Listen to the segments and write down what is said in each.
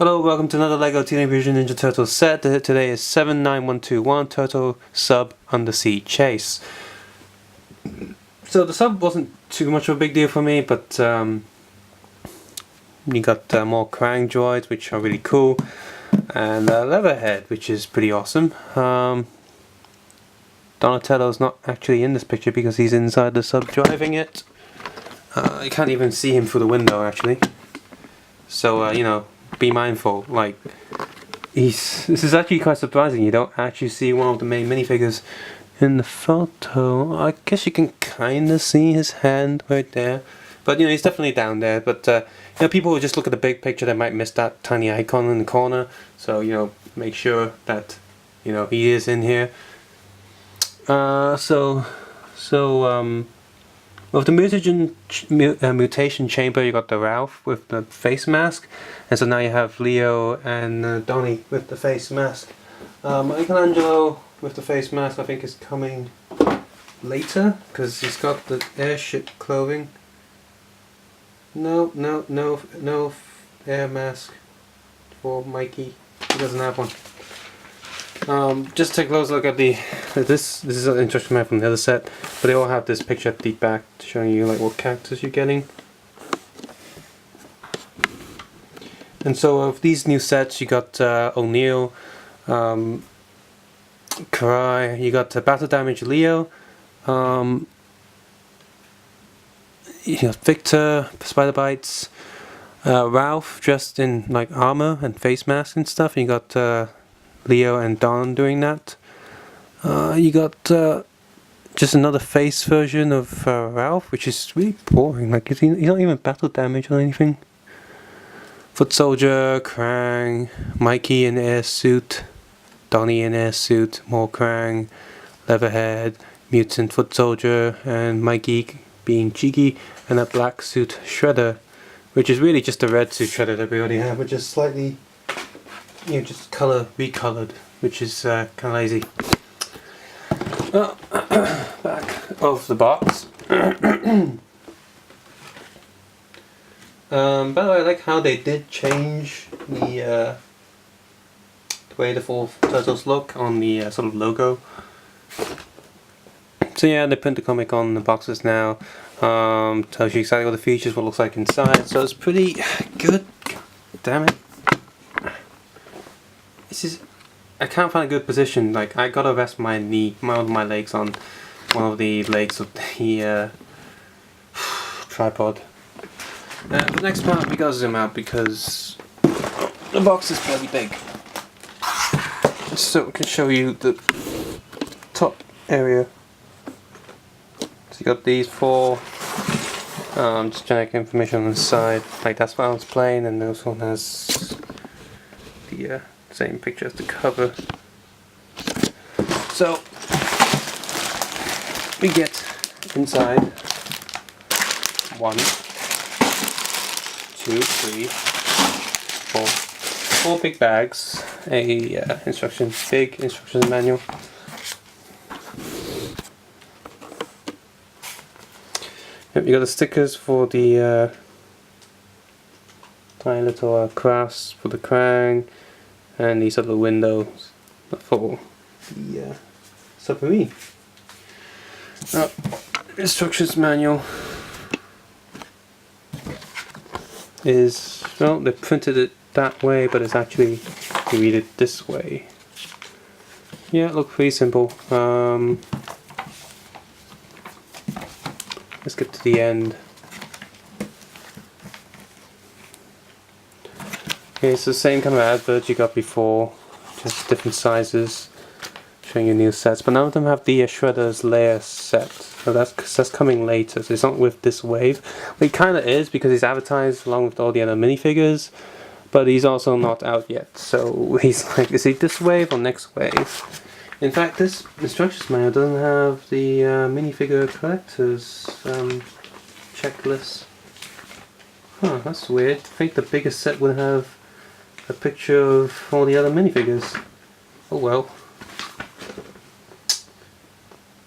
Hello, welcome to another LEGO Teenage Mutant Ninja Turtles set. Today is 79121 Turtle Sub Undersea Chase. So the sub wasn't too much of a big deal for me, but you got more Krang droids, which are really cool, and Leatherhead, which is pretty awesome. Donatello's not actually in this picture because he's inside the sub driving it. You can't even see him through the window actually. So you know, be mindful. Like, this is actually quite surprising. You don't actually see one of the main minifigures in the photo. I guess you can kind of see his hand right there, but you know, he's definitely down there. But you know, people who just look at the big picture, they might miss that tiny icon in the corner. So you know, make sure that you know he is in here. With the mutation chamber, you got the Ralph with the face mask, and so now you have Leo and Donnie with the face mask. Michelangelo with the face mask, I think, is coming later because he's got the airship clothing. No air mask for Mikey. He doesn't have one. Just take a close look at this is an interesting map from the other set, but they all have this picture at the back showing you like what characters you're getting. And so of these new sets, you got O'Neill, Karai, you got Battle Damage Leo, you got Victor, Spider Bites, Ralph dressed in like armor and face mask and stuff, and you got Leo and Don doing that. You got just another face version of Ralph, which is really boring. Like, he's not even battle damage or anything. Foot Soldier, Krang, Mikey in air suit, Donnie in air suit, more Krang, Leatherhead, Mutant Foot Soldier, and Mikey being cheeky, and a black suit Shredder, which is really just a red suit Shredder that we already have, but just slightly, you know, just recolored, which is kind of lazy. Well, back of the box. By the way, I like how they did change the way the four turtles look on the sort of logo. So yeah, they print the comic on the boxes now. Tells you exactly what the features, what it looks like inside. So it's pretty good. Damn it. I can't find a good position. Like, I gotta rest my legs on one of the legs of the tripod. The next part we gotta zoom out because the box is fairly big. So we can show you the top area. So you got these four just generic information on the side. Like, that's what I was playing, and this one has the same picture as the cover. So we get inside 1, 2, 3, 4 big bags, a big instruction manual. Yep, you got the stickers for the tiny little crafts for the Krang, and these are the windows for the submarine. Instructions manual is, well, they printed it that way, but it's actually, you read it this way. Yeah, it looks pretty simple. Let's get to the end. Okay, it's the same kind of advert you got before, just different sizes, showing you new sets. But none of them have the Shredder's layer set, so that's coming later. So it's not with this wave. Well, it kind of is because he's advertised along with all the other minifigures, but he's also not out yet. So he's like, is he this wave or next wave? In fact, this instructions manual doesn't have the minifigure collectors checklist. Huh, that's weird. I think the biggest set would have a picture of all the other minifigures. Oh well.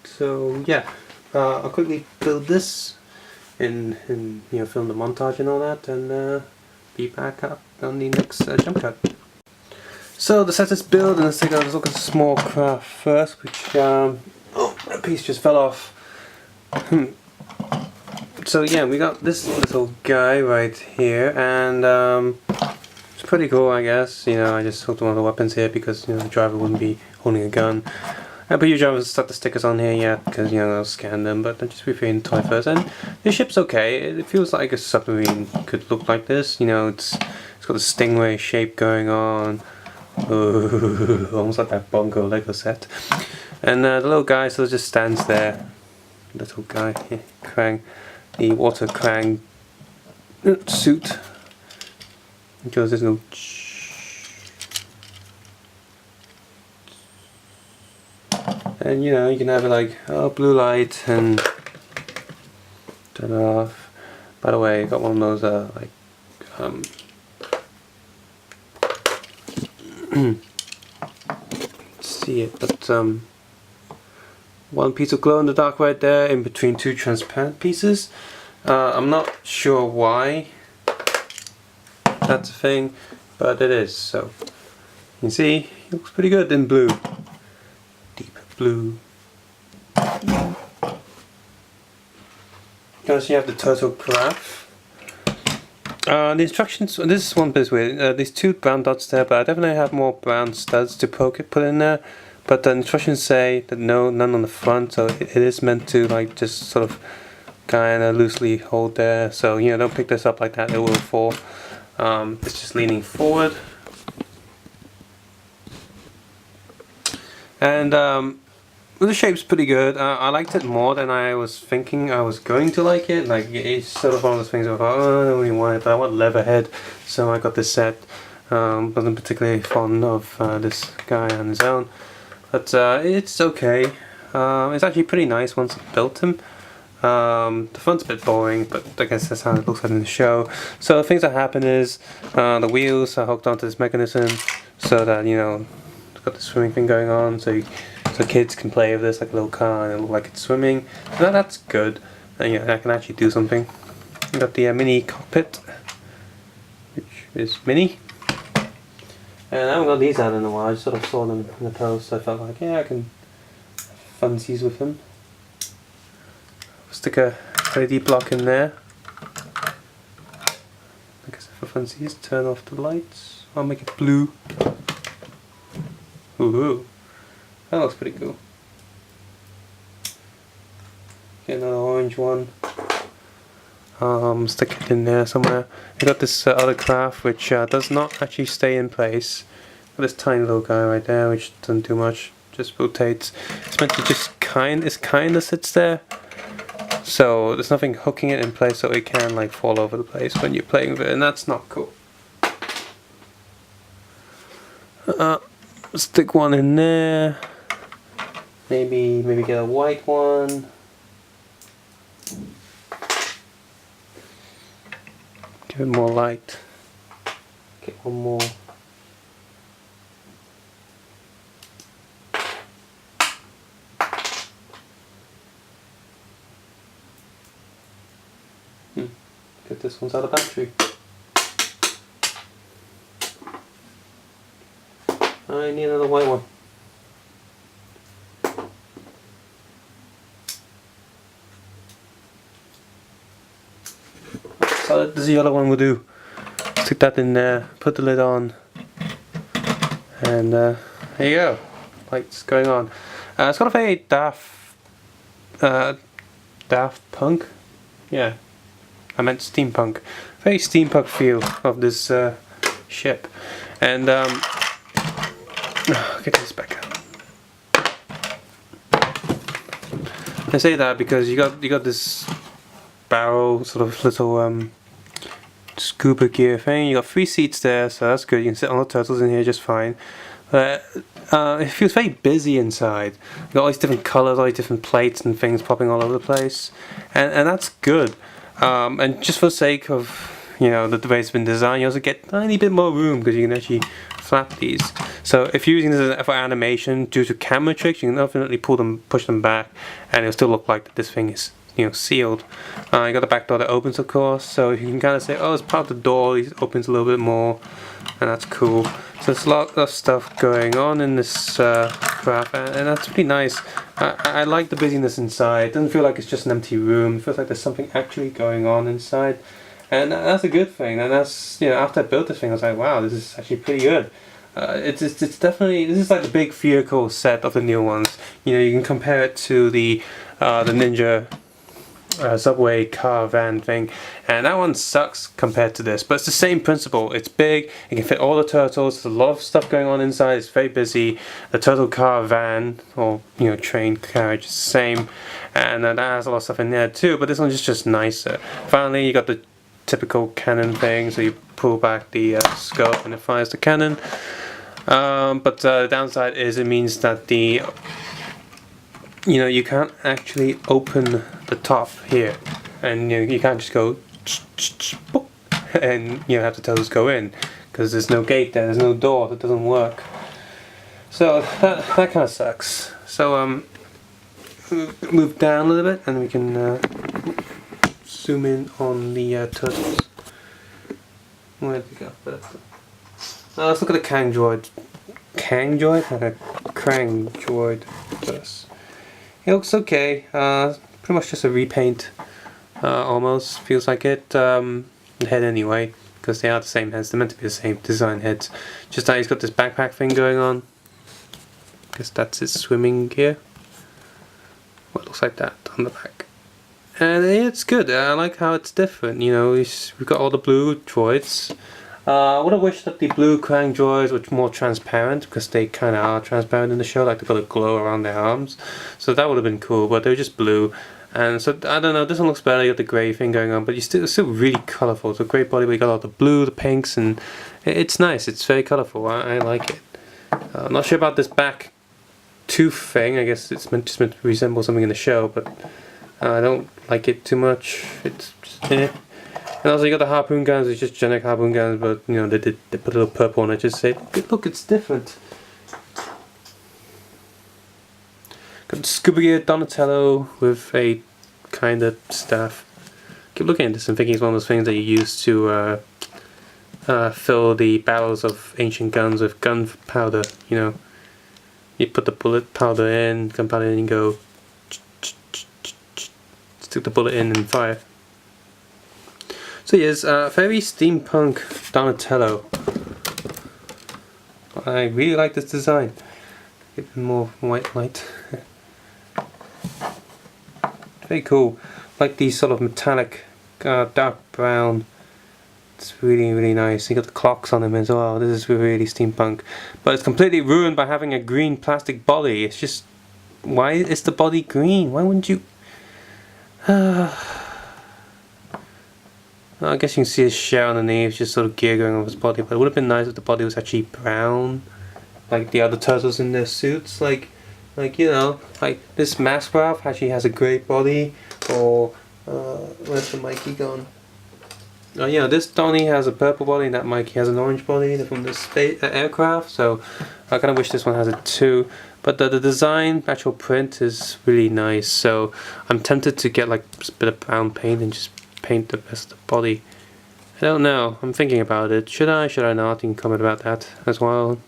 So yeah, I'll quickly build this and you know, film the montage and all that, and be back up on the next jump cut. So the set is built, and let's take a look at the small craft first, which oh, a piece just fell off. So yeah, we got this little guy right here, and it's pretty cool, I guess. You know, I just hooked one of the weapons here because, you know, the driver wouldn't be holding a gun. But usually I haven't stuck the stickers on here yet because, you know, I'll scan them, but I'm just reviewing the toy first. And the ship's okay. It feels like a submarine could look like this. You know, it's got a stingray shape going on. Ooh, almost like that Bongo Lego set. And the little guy sort of just stands there. Little guy here, Krang, the water Krang suit. It goes this little. And you know, you can have it like, oh, blue light, and turn it off. By the way, I got one of those see it, but one piece of glow in the dark right there in between two transparent pieces. I'm not sure why that's a thing, but it is. So you can see it looks pretty good in blue, deep blue. Because you have the turtle graph. The instructions, this one bit weird, these two brown dots there, but I definitely have more brown studs to put in there. But the instructions say that none on the front, so it is meant to like just sort of kind of loosely hold there. So, you know, don't pick this up like that, it will fall. It's just leaning forward. And the shape's pretty good. I liked it more than I was thinking I was going to like it. Like, it's sort of one of those things where I thought, oh, I don't really want it, but I want Leatherhead, so I got this set. Wasn't particularly fond of this guy on his own, but it's okay. It's actually pretty nice once I built him. The front's a bit boring, but I guess that's how it looks like in the show. So the things that happen is the wheels are hooked onto this mechanism, so that, you know, it's got the swimming thing going on, so kids can play with this like a little car and it look like it's swimming. So that's good. And yeah, I can actually do something. We got the mini cockpit, which is mini. And I haven't got these out in a while. I just sort of saw them in the post. So I felt like, yeah, I can have funsies with them. Stick a LED block in there. I guess for funsies, turn off the lights. I'll make it blue. Ooh. That looks pretty cool. Get another orange one. Stick it in there somewhere. I got this other craft which does not actually stay in place. Got this tiny little guy right there which doesn't do much, just rotates. It's meant to just kind of sits there. So there's nothing hooking it in place so it can like fall over the place when you're playing with it, and that's not cool. Stick one in there. Maybe get a white one. Give it more light. Get one more. Get this one's out of battery. I need another white one. So this yellow one will do. Stick that in there, put the lid on, and there you go. Lights going on. It's got a very daft punk. Yeah, I meant steampunk. Very steampunk feel of this ship. And get this back out. I say that because you got this barrel sort of little scuba gear thing. You got 3 seats there, so that's good. You can sit on the turtles in here just fine. It feels very busy inside. You got all these different colours, all these different plates and things popping all over the place, and that's good. And just for the sake of, you know, the way it's been designed, you also get a tiny bit more room because you can actually flap these. So if you're using this for animation due to camera tricks, you can definitely push them back, and it'll still look like this thing is sealed. You got the back door that opens, of course, so you can kind of say, oh, it's part of the door. It opens a little bit more, and that's cool. So there's a lot of stuff going on in this craft, and that's pretty nice. I like the busyness inside. It doesn't feel like it's just an empty room. It feels like there's something actually going on inside, and that's a good thing. And that's, after I built this thing, I was like, wow, this is actually pretty good. It's definitely, this is like the big vehicle set of the new ones. You can compare it to the Ninja subway car van thing, and that one sucks compared to this, but it's the same principle. It's big, it can fit all the turtles, there's a lot of stuff going on inside, it's very busy. The turtle car van, or train carriage, is the same, and that has a lot of stuff in there too, but this one's just nicer. Finally, you got the typical cannon thing, so you pull back the scope and it fires the cannon. But the downside is it means that you can't actually open the top here, and you can't just go and have the turtles go in, because there's no gate there, there's no door, that doesn't work. So that kind of sucks. So move down a little bit and we can zoom in on the turtles. Where'd we go? Let's look at the Kang droid. Kang droid? Like a Krang droid first. It looks okay. Pretty much just a repaint. Almost feels like it. The head anyway, because they are the same heads. They're meant to be the same design heads. Just that he's got this backpack thing going on. Guess that's his swimming gear. Well, it looks like that on the back. And it's good. I like how it's different. We've got all the blue droids. I would have wished that the blue Krang droids were more transparent, because they kind of are transparent in the show, like they've got a glow around their arms. So that would have been cool, but they were just blue. And so, I don't know, this one looks better, you got the grey thing going on, but it's still really colourful. It's a great body, but you got all the blue, the pinks, and it's nice, it's very colourful. I like it. I'm not sure about this back tooth thing. I guess it's just meant to resemble something in the show, but I don't like it too much. It's just, And also you got the harpoon guns, it's just generic harpoon guns, but they put a little purple on it, just say, look, it's different. Got the scuba gear Donatello with a kind of staff. Keep looking at this and thinking it's one of those things that you use to fill the barrels of ancient guns with gunpowder. You put the bullet powder in, gunpowder in, and go stick the bullet in and fire. So yes, very steampunk Donatello. I really like this design. Give him more white light. Very cool. Like these sort of metallic, dark brown. It's really, really nice. You got the clocks on him as well. This is really steampunk. But it's completely ruined by having a green plastic body. It's just, why is the body green? Why wouldn't you? I guess you can see his shell underneath, just sort of gear going over his body. But it would have been nice if the body was actually brown, like the other turtles in their suits. Like this Mask Ralph actually has a grey body. Or where's the Mikey gone? Oh this Donnie has a purple body, and that Mikey has an orange body. They're from this aircraft, so I kind of wish this one has it too. But the design, actual print, is really nice. So I'm tempted to get like a bit of brown paint and just paint the rest of the body. I don't know. I'm thinking about it. Should I? Should I not? You can comment about that as well.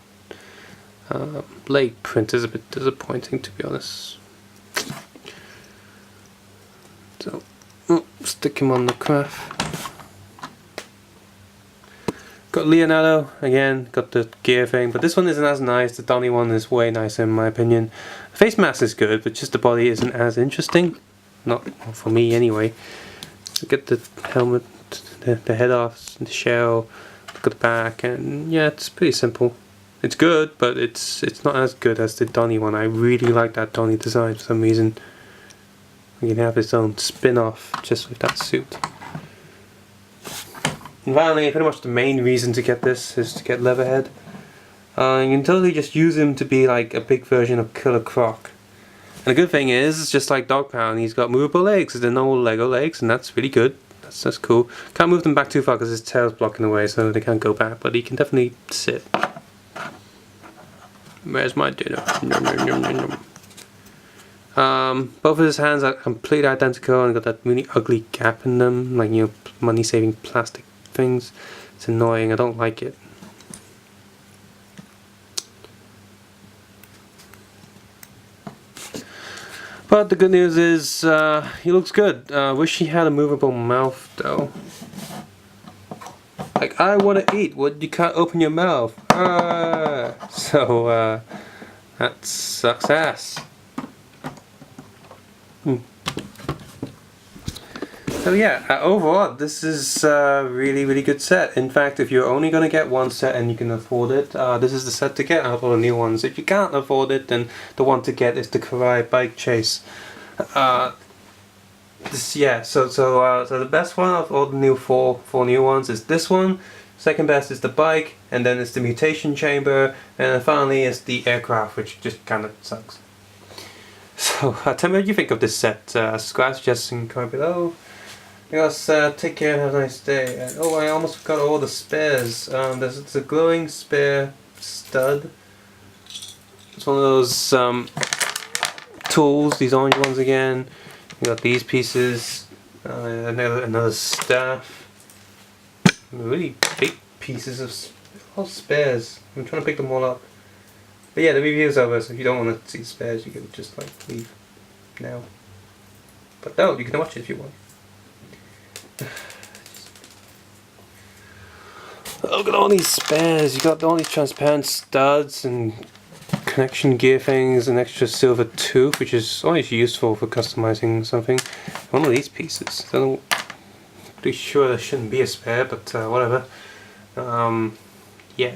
Blade print is a bit disappointing, to be honest. So, stick him on the craft. Got Leonardo again, got the gear thing, but this one isn't as nice. The Donnie one is way nicer in my opinion. The face mask is good, but just the body isn't as interesting. Not for me anyway. So get the helmet, the head off, the shell, look at the back, and yeah, it's pretty simple. It's good, but it's not as good as the Donnie one. I really like that Donnie design for some reason. He can have his own spin-off just with that suit. And finally, pretty much the main reason to get this is to get Leatherhead. You can totally just use him to be like a big version of Killer Croc. And the good thing is, it's just like Dog Pound, he's got movable legs, they're normal Lego legs, and that's really good. That's cool. Can't move them back too far because his tail's blocking the way, so they can't go back, but he can definitely sit. Where's my dinner? Nom, nom, nom, nom, nom. Both of his hands are completely identical and got that really ugly gap in them, like, you know, money-saving plastic things. It's annoying. I don't like it. But the good news is he looks good. Wish he had a movable mouth though. Like, I want to eat. What? You can't open your mouth. So that sucks ass. So yeah, overall this is a really good set. In fact, if you're only gonna get one set and you can afford it, this is the set to get out of all the new ones. If you can't afford it, then the one to get is the Karai Bike Chase. So the best one of all the new four new ones is this one. Second best is the bike, and then it's the mutation chamber, and then finally is the aircraft, which just kind of sucks. So tell me what you think of this set. Subscribe, suggestions, comment below. Because take care and have a nice day. And, oh, I almost forgot all the spares. There's a glowing spare stud. It's one of those tools, these orange ones again. You got these pieces, another staff. Really big pieces of all spares. I'm trying to pick them all up. But yeah, the review's over, so if you don't want to see spares, you can just like leave now. But no, you can watch it if you want. Look at all these spares. You got all these transparent studs and connection gear things, an extra silver tooth, which is always useful for customizing something. One of these pieces. I'm pretty sure there shouldn't be a spare, but whatever. Yeah.